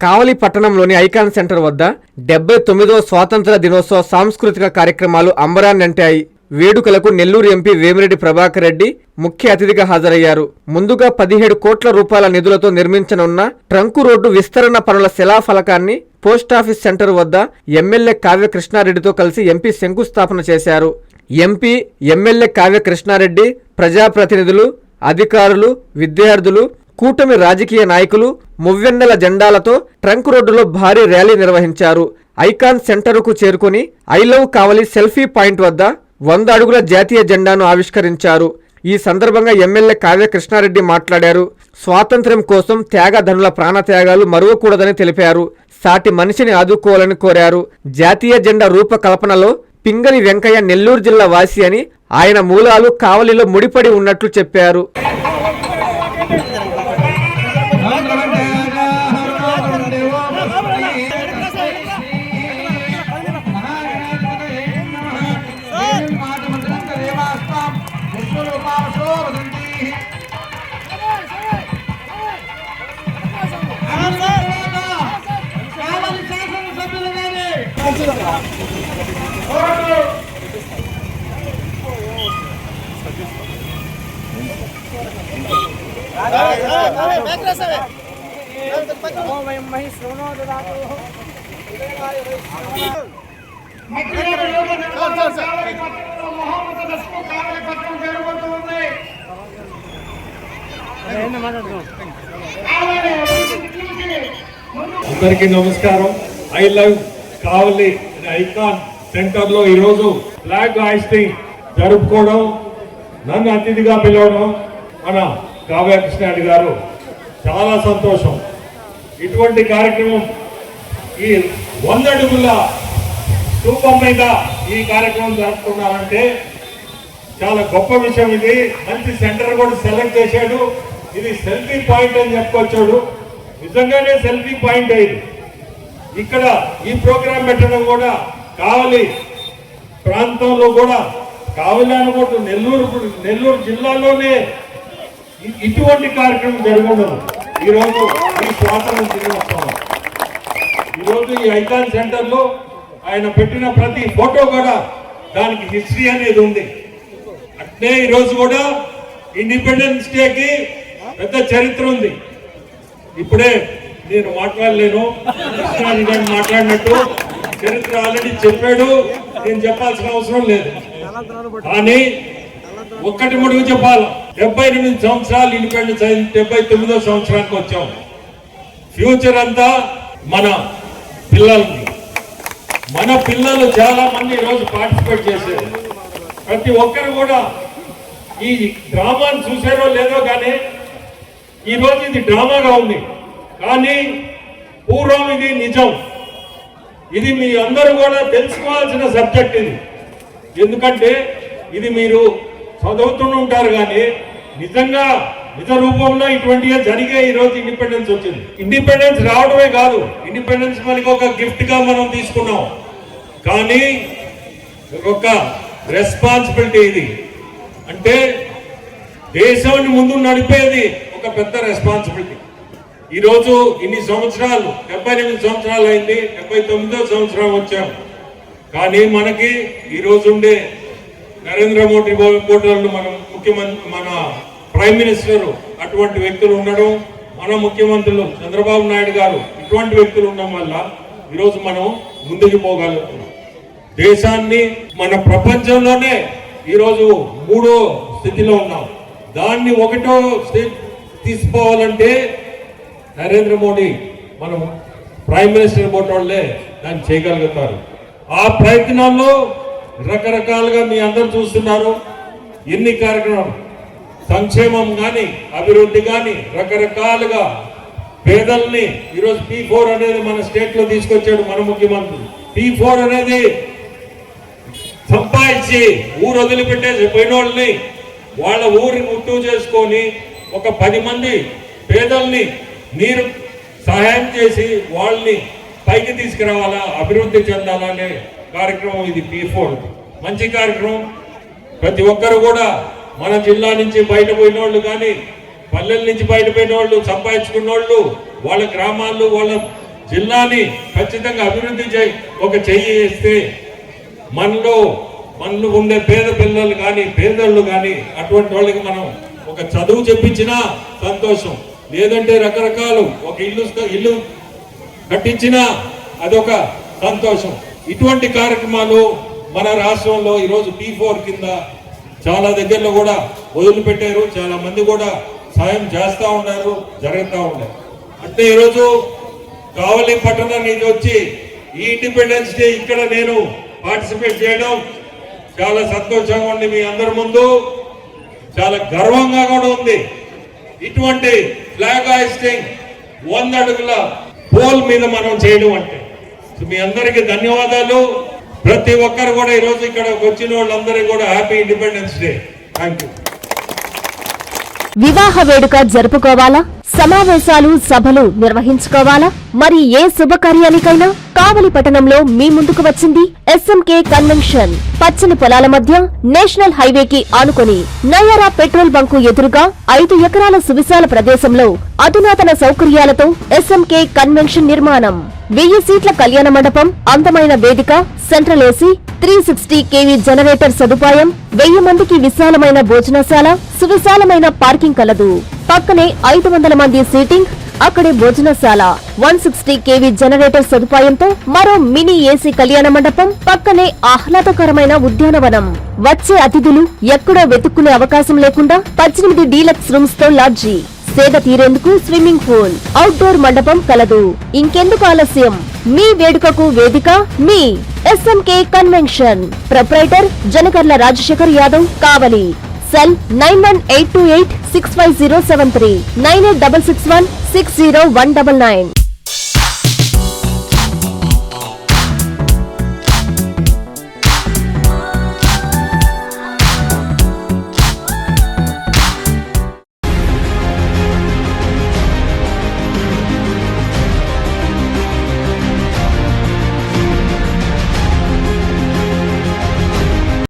కావలి పట్టణంలోని icon centre వద్ద 79వ స్వాతంత్ర దినోత్సవ సాంస్కృతిక కార్యక్రమాలు అంబరాన్నంటాయి. వేడుకలకు నెల్లూరు ఎంపీ వేమిరెడ్డి ప్రభాకర్ రెడ్డి ముఖ్య అతిథిగా హాజరయ్యారు. ముందుగా 17 కోట్ల రూపాయల నిధులతో నిర్మించనున్న ట్రంకు రోడ్డు విస్తరణ పనుల శిలాఫలకాన్ని పోస్టాఫీస్ సెంటర్ వద్ద ఎమ్మెల్యే కావ్య కృష్ణారెడ్డితో కలిసి ఎంపీ శంకుస్థాపన చేశారు. ఎంపీ, ఎమ్మెల్యే కావ్య కృష్ణారెడ్డి, ప్రజాప్రతినిధులు, అధికారులు, విద్యార్థులు, కూటమి రాజకీయ నాయకులు మువ్వెన్నెల జెండాలతో ట్రంక్ రోడ్డులో భారీ ర్యాలీ నిర్వహించారు. ఐకాన్ సెంటర్కు చేరుకుని I love Kavali selfie point వద్ద 100 అడుగుల జాతీయ జెండాను ఆవిష్కరించారు. ఈ సందర్భంగా ఎమ్మెల్యే కావ్య కృష్ణారెడ్డి మాట్లాడారు. స్వాతంత్ర్యం కోసం త్యాగధనుల ప్రాణత్యాగాలు మరువకూడదని తెలిపారు. సాటి మనిషిని ఆదుకోవాలని కోరారు. జాతీయ జెండా రూపకల్పనలో పింగళి వెంకయ్య నెల్లూరు జిల్లా వాసి అని, ఆయన మూలాలు కావలిలో ముడిపడి ఉన్నట్లు చెప్పారు. అందరికీ నమస్కారం. I love Kavali icon centre లో ఈరోజు ఫ్లాగ్ హాయిస్టింగ్ జరుపుకోవడం, నన్ను అతిథిగా పిలవడం మన కావ్య కృష్ణారెడ్డి గారు చాలా సంతోషం. ఇటువంటి కార్యక్రమం ఈ 100 అడుగుల స్తూపం మీద ఈ కార్యక్రమం జరుపుకున్నారంటే చాలా గొప్ప విషయం. ఇది మంచి సెంటర్ కూడా సెలెక్ట్ చేశాడు. ఇది సెల్ఫీ పాయింట్ అని చెప్పుకొచ్చాడు. నిజంగానే సెల్ఫీ పాయింట్ అయింది. ఇక్కడ ఈ ప్రోగ్రాం పెట్టడం కూడా కావలి ప్రాంతంలో కూడా, కావలి అనుకుంటూ నెల్లూరు జిల్లాలోనే ఇటువంటి కార్యక్రమం జరుగుతుంది. ఈరోజు ఈ స్వాతంత్ర దినోత్సవం, ఈరోజు ఈ ఐకాన్ సెంటర్ లో ఆయన పెట్టిన ప్రతి ఫోటో కూడా దానికి హిస్టరీ అనేది ఉంది. అట్లే ఈరోజు కూడా ఇండిపెండెన్స్ డేకి పెద్ద చరిత్ర ఉంది. ఇప్పుడే నేను మాట్లాడలేను, కృష్ణారెడ్డి గారు మాట్లాడినట్టు చరిత్ర ఆల్రెడీ చెప్పాడు, నేను చెప్పాల్సిన అవసరం లేదు. కానీ ఒక్కటి మడుగు చెప్పాలి, 78 సంవత్సరాలు ఇండిపెండెన్స్ అయింది, 79వ సంవత్సరానికి వచ్చాం. ఫ్యూచర్ అంతా మన పిల్లలకి. మన పిల్లలు చాలా మంది ఈరోజు పార్టిసిపేట్ చేశారు. ప్రతి ఒక్కరు కూడా ఈ డ్రామాను చూసారో లేదో కానీ ఈరోజు ఇది డ్రామాగా ఉంది, కానీ పూర్వం ఇది నిజం. ఇది మీ అందరూ కూడా తెలుసుకోవాల్సిన సబ్జెక్ట్ ఇది. ఎందుకంటే ఇది మీరు చదువుతూనే ఉంటారు, కానీ నిజంగా నిజ రూపంలో ఇటువంటివి జరిగే ఈరోజు ఇండిపెండెన్స్ వచ్చింది. ఇండిపెండెన్స్ రావడమే కాదు, ఇండిపెండెన్స్ మనకి ఒక గిఫ్ట్ గా మనం తీసుకున్నాం, కానీ ఒక రెస్పాన్సిబిలిటీ ఇది. అంటే దేశాన్ని ముందు నడిపేది ఒక పెద్ద రెస్పాన్సిబిలిటీ. ఈరోజు ఇన్ని సంవత్సరాలు, 78 సంవత్సరాలు అయింది, 79వ సంవత్సరం వచ్చాం. కానీ మనకి ఈరోజు ఉండే నరేంద్ర మోడీ ఫోటోలు, మన ముఖ్యమంత్రి, మన ప్రైమ్ మినిస్టర్ అటువంటి వ్యక్తులు ఉండడం, మన ముఖ్యమంత్రులు చంద్రబాబు నాయుడు గారు ఇటువంటి వ్యక్తులు ఉండడం వల్ల ఈరోజు మనం ముందుకు పోగలుగుతున్నాం. దేశాన్ని మన ప్రపంచంలోనే ఈరోజు 3వ స్థితిలో ఉన్నాం. దాన్ని 1వ స్థితి తీసుకోవాలంటే నరేంద్ర మోడీ, మనం ప్రైమ్ మినిస్టర్ ఫోటోలే దాన్ని చేయగలుగుతారు. ఆ ప్రయత్నాల్లో రకరకాలుగా మీ అందరూ చూస్తున్నారు. ఎన్ని కార్యక్రమాలు, సంక్షేమం కానీ, అభివృద్ధి కానీ, రకరకాలుగా పేదల్ని ఈరోజు P4 అనేది మన స్టేట్ లో తీసుకొచ్చాడు మన ముఖ్యమంత్రి. P4 అనేది సంపాదించి ఊరు వదిలిపెట్టేసి పోయిన వాళ్ళని వాళ్ళ ఊరిని గుర్తు చేసుకొని ఒక 10 మంది పేదల్ని మీరు సహాయం చేసి వాళ్ళని పైకి తీసుకురావాలా, అభివృద్ధి చెందాలా అనే కార్యక్రమం ఇది. P4 మంచి కార్యక్రమం. ప్రతి ఒక్కరు కూడా మన జిల్లా నుంచి బయటపోయిన వాళ్ళు కానీ, పల్లెల నుంచి బయటపోయిన వాళ్ళు, సంపాదించుకున్న వాళ్ళు, వాళ్ళ గ్రామాల్లో వాళ్ళ జిల్లాని ఖచ్చితంగా అభివృద్ధి ఒక చెయ్యి వేస్తే మనలో ఉండే పేద పిల్లలు కానీ పేదోళ్ళు కానీ అటువంటి వాళ్ళకి మనం ఒక చదువు చెప్పించినా సంతోషం, లేదంటే రకరకాలు ఒక ఇల్లు కట్టించినా అదొక సంతోషం. ఇటువంటి కార్యక్రమాలు మన రాష్ట్రంలో ఈరోజు P4 కింద చాలా దగ్గరలో కూడా వదిలిపెట్టారు. చాలా మంది కూడా సాయం చేస్తూ ఉన్నారు, జరుగుతూ ఉన్నారు. అంటే ఈరోజు కావలి పట్టణం నుంచి వచ్చి ఈ ఇండిపెండెన్స్ డే ఇక్కడ నేను పార్టిసిపేట్ చేయడం చాలా సంతోషంగా ఉంది. మీ అందరి ముందు చాలా గర్వంగా కూడా ఉంది. ఇటువంటి ఫ్లాగ్ హాయిస్టింగ్ 100 అడుగుల పోల్ మీద మనం చేయడం అంటే మీ అందరికీ ధన్యవాదాలు. ప్రతి ఒక్కరు కూడా ఈరోజు ఇక్కడ వచ్చిన వాళ్ళందరికీ కూడా happy independence day. Thank you. వివాహ వేడుక జరుపుకోవాలా, సమావేశాలు సభలు నిర్వహించుకోవాలా, మరి ఏ శుభకార్యానికైనా కావలి పట్టణంలో మీ ముందుకు వచ్చింది SMK కన్వెన్షన్. పచ్చని పొలాల మధ్య నేషనల్ హైవేకి ఆనుకొని నయారా పెట్రోల్ బంకు ఎదురుగా 5 ఎకరాల సువిశాల ప్రదేశంలో అధునాతన సౌకర్యాలతో SMK కన్వెన్షన్ నిర్మాణం. 1000 సీట్ల కళ్యాణ మండపం, అందమైన వేదిక, సెంట్రల్ ఏసీ, 360 kV జనరేటర్ సదుపాయం, 1000 మందికి విశాలమైన భోజనశాల, సువిశాలమైన పార్కింగ్ కలదు. పక్కనే 500 మంది సీటింగ్, అక్కడే భోజనశాల, 160 kV జనరేటర్ సదుపాయంతో మరో మినీ ఏసీ కళ్యాణ మండపం, పక్కనే ఆహ్లాదకరమైన ఉద్యానవనం. వచ్చే అతిథులు ఎక్కడో వెతుక్కునే అవకాశం లేకుండా 18 డీలక్స్ రూమ్స్ తో లాడ్జీ, సేద తీరేందుకు స్విమ్మింగ్ పూల్, అవుట్డోర్ మండపం కలదు. ఇంకెందుకు ఆలస్యం? మీ వేడుకకు వేదిక మీ SMK convention. Proprietor Janakarla Rajasekhar Yadav, Kavali. Cell 9182865073, 9866160199.